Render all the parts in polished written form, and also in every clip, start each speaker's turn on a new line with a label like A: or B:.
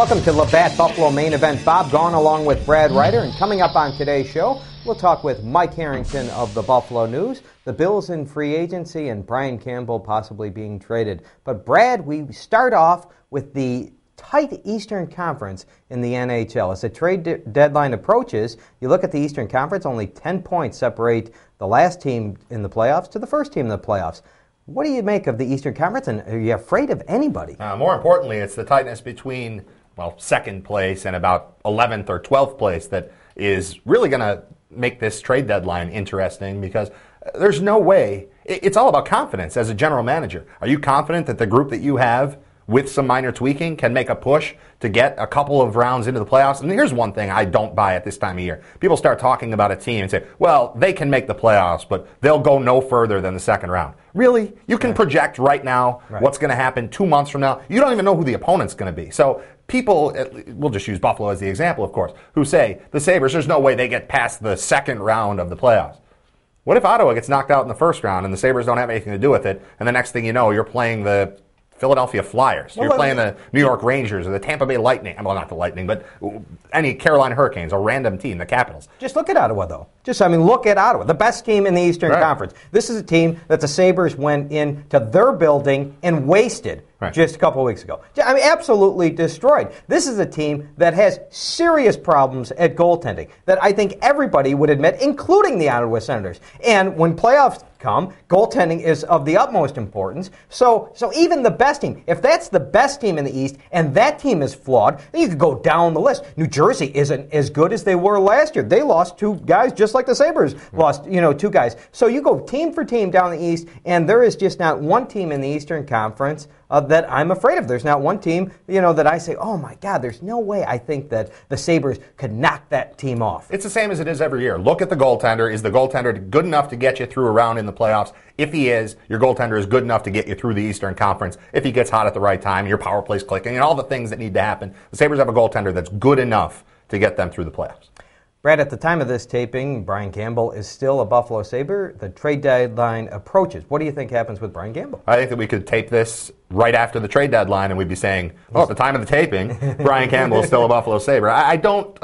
A: Welcome to Labatt Buffalo Main Event. Bob Gaughan along with Brad Ryder. And coming up on today's show, we'll talk with Mike Harrington of the Buffalo News, the Bills in free agency, and Brian Campbell possibly being traded. But Brad, we start off with the tight Eastern Conference in the NHL. As the trade deadline approaches, you look at the Eastern Conference, only 10 points separate the last team in the playoffs to the first team in the playoffs. What do you make of the Eastern Conference, and are you afraid of anybody?
B: More importantly, it's the tightness between, second place and about 11th or 12th place that is really going to make this trade deadline interesting, because there's no way. It's all about confidence as a general manager. Are you confident that the group that you have, with some minor tweaking, can make a push to get a couple of rounds into the playoffs? And here's one thing I don't buy at this time of year. People start talking about a team and say, well, they can make the playoffs, but they'll go no further than the second round. Really? You can project right now what's going to happen 2 months from now. You don't even know who the opponent's going to be. So people, we'll just use Buffalo as the example, of course, who say, the Sabres, there's no way they get past the second round of the playoffs. What if Ottawa gets knocked out in the first round and the Sabres don't have anything to do with it, and the next thing you know, you're playing the Philadelphia Flyers. You're playing the New York Rangers or the Tampa Bay Lightning. Well, not the Lightning, but any Carolina Hurricanes, a random team, the Capitals.
A: Just look at Ottawa, though. Look at Ottawa, the best team in the Eastern Conference. This is a team that the Sabres went into their building and wasted just a couple of weeks ago. Absolutely destroyed. This is a team that has serious problems at goaltending that I think everybody would admit, including the Ottawa Senators. And when playoffs come, goaltending is of the utmost importance. So even the best team, if that's the best team in the East and that team is flawed, then you could go down the list. New Jersey isn't as good as they were last year. They lost two guys just like the Sabres lost, two guys. So you go team for team down the East, and there is just not one team in the Eastern Conference that I'm afraid of. There's not one team, that I say, oh my God, there's no way I think that the Sabres could knock that team off.
B: It's the same as it is every year. Look at the goaltender. Is the goaltender good enough to get you through a round in the playoffs? If he is, your goaltender is good enough to get you through the Eastern Conference. If he gets hot at the right time, your power play's clicking, and all the things that need to happen, the Sabres have a goaltender that's good enough to get them through the playoffs.
A: Brad, at the time of this taping, Brian Campbell is still a Buffalo Sabre. The trade deadline approaches. What do you think happens with Brian Campbell?
B: I think that we could tape this right after the trade deadline, and we'd be saying, at the time of the taping, Brian Campbell is still a Buffalo Sabre. I don't,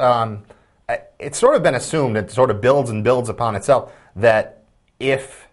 B: it's sort of been assumed, it sort of builds and builds upon itself, that if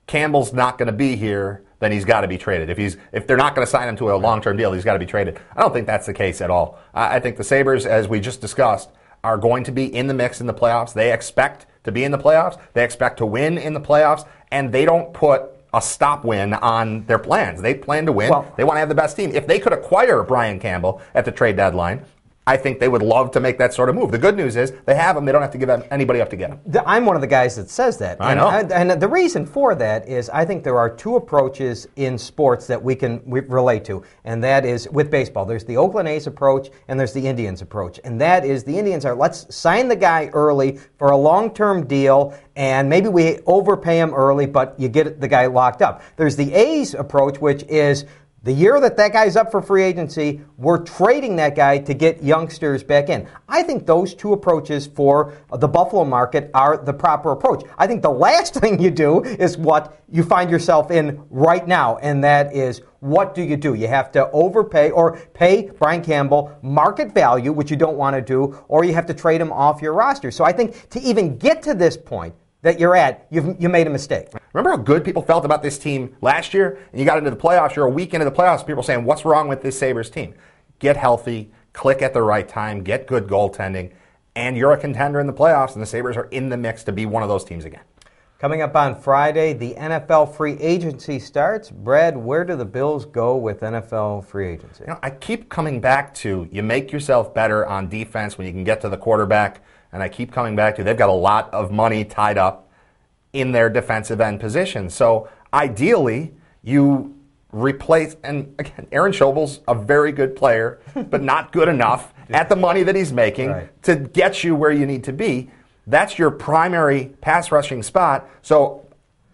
B: Campbell's not going to be here, then he's got to be traded. If they're not going to sign him to a long-term deal, he's got to be traded. I don't think that's the case at all. I think the Sabres, as we just discussed, are going to be in the mix in the playoffs. They expect to be in the playoffs. They expect to win in the playoffs, and they don't put a stop win on their plans. They plan to win. They want to have the best team. If they could acquire Brian Campbell at the trade deadline, I think they would love to make that sort of move. The good news is they have him. They don't have to give anybody up to get him.
A: I'm one of the guys that says that.
B: I know.
A: And the reason for that is I think there are two approaches in sports that we relate to, and that is with baseball. There's the Oakland A's approach, and there's the Indians approach. And that is the Indians are, let's sign the guy early for a long-term deal, and maybe we overpay him early, but you get the guy locked up. There's the A's approach, which is the year that guy's up for free agency, we're trading that guy to get youngsters back in. I think those two approaches for the Buffalo market are the proper approach. I think the last thing you do is what you find yourself in right now, and that is, what do? You have to overpay or pay Brian Campbell market value, which you don't want to do, or you have to trade him off your roster. So I think to even get to this point that you're at, you made a mistake.
B: Remember how good people felt about this team last year? And you got into the playoffs, you're a week into the playoffs, people saying, what's wrong with this Sabres team? Get healthy, click at the right time, get good goaltending, and you're a contender in the playoffs, and the Sabres are in the mix to be one of those teams again.
A: Coming up on Friday, the NFL free agency starts. Brad, where do the Bills go with NFL free agency?
B: I keep coming back to, you make yourself better on defense when you can get to the quarterback. And I keep coming back to, they've got a lot of money tied up in their defensive end position. So ideally, you replace, and again, Aaron Schobel's a very good player, but not good enough at the money that he's making to get you where you need to be. That's your primary pass rushing spot. So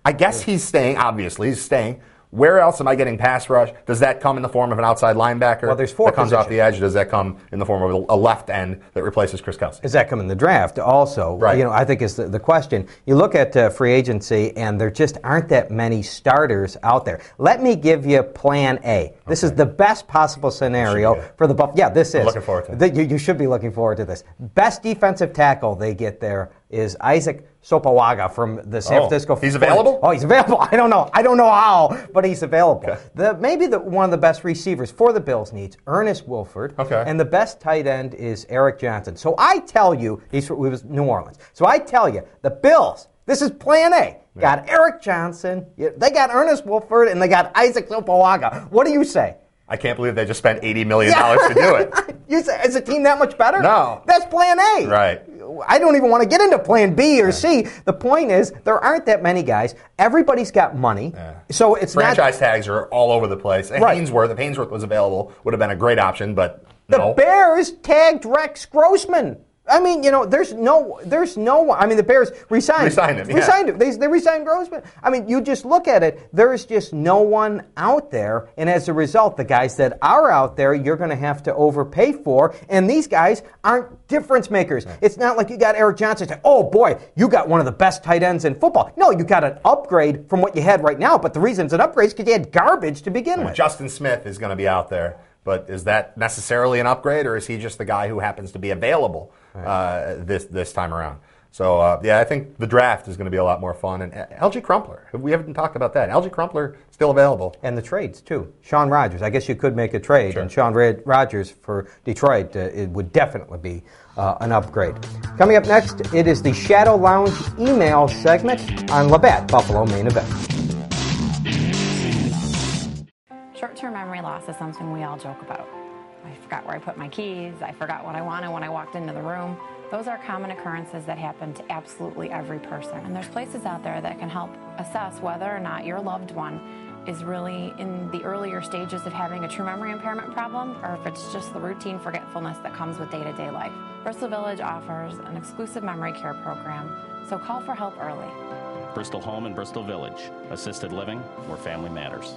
B: I guess he's staying, obviously, he's staying. Where else am I getting pass rush? Does that come in the form of an outside linebacker
A: Well, there's four
B: that comes off
A: positions.
B: the edge? Does that come in the form of a left end that replaces Chris Kelsey?
A: Does that come in the draft also?
B: Right.
A: I think is the question. You look at free agency, and there just aren't that many starters out there. Let me give you plan A. This is the best possible scenario for the Buffalo. Yeah, this is.
B: I'm looking forward to it.
A: You should be looking forward to this. Best defensive tackle they get there is Isaac Sopoaga from the San Francisco.
B: He's available?
A: Oh, he's available. I don't know how, but he's available. Okay. Maybe one of the best receivers for the Bills needs Ernest Wilford.
B: Okay.
A: And the best tight end is Eric Johnson. So I tell you, he was New Orleans. So I tell you, the Bills, this is plan A. Got Eric Johnson, they got Ernest Wilford, and they got Isaac Sopoaga. What do you say?
B: I can't believe they just spent $80 million to do it.
A: You say, is the team that much better?
B: No.
A: That's plan A.
B: Right.
A: I don't even want to get into plan B or C. The point is, there aren't that many guys. Everybody's got money. Yeah. So it's
B: franchise tags are all over the place. And
A: right.
B: Hainsworth, if Hainsworth was available, would have been a great option, but
A: no. The Bears tagged Rex Grossman. I mean, there's no. I mean, the Bears resigned him. They resigned Grossman. I mean, you just look at it. There's just no one out there, and as a result, the guys that are out there, you're going to have to overpay for. And these guys aren't difference makers. Right. It's not like you got Eric Johnson. Oh boy, you got one of the best tight ends in football. No, you got an upgrade from what you had right now. But the reason it's an upgrade is because you had garbage to begin with.
B: Justin Smith is going to be out there. But is that necessarily an upgrade, or is he just the guy who happens to be available this time around? So, I think the draft is going to be a lot more fun. And LG Crumpler, we haven't talked about that. LG Crumpler still available.
A: And the trades, too. Sean Rogers, I guess you could make a trade. Sure. And Sean Rogers for Detroit, it would definitely be an upgrade. Coming up next, it is the Shadow Lounge email segment on Labatt Buffalo Main Event.
C: Short-term memory loss is something we all joke about. I forgot where I put my keys. I forgot what I wanted when I walked into the room. Those are common occurrences that happen to absolutely every person. And there's places out there that can help assess whether or not your loved one is really in the earlier stages of having a true memory impairment problem, or if it's just the routine forgetfulness that comes with day-to-day life. Bristol Village offers an exclusive memory care program, so call for help early.
D: Bristol Home in Bristol Village. Assisted living where family matters.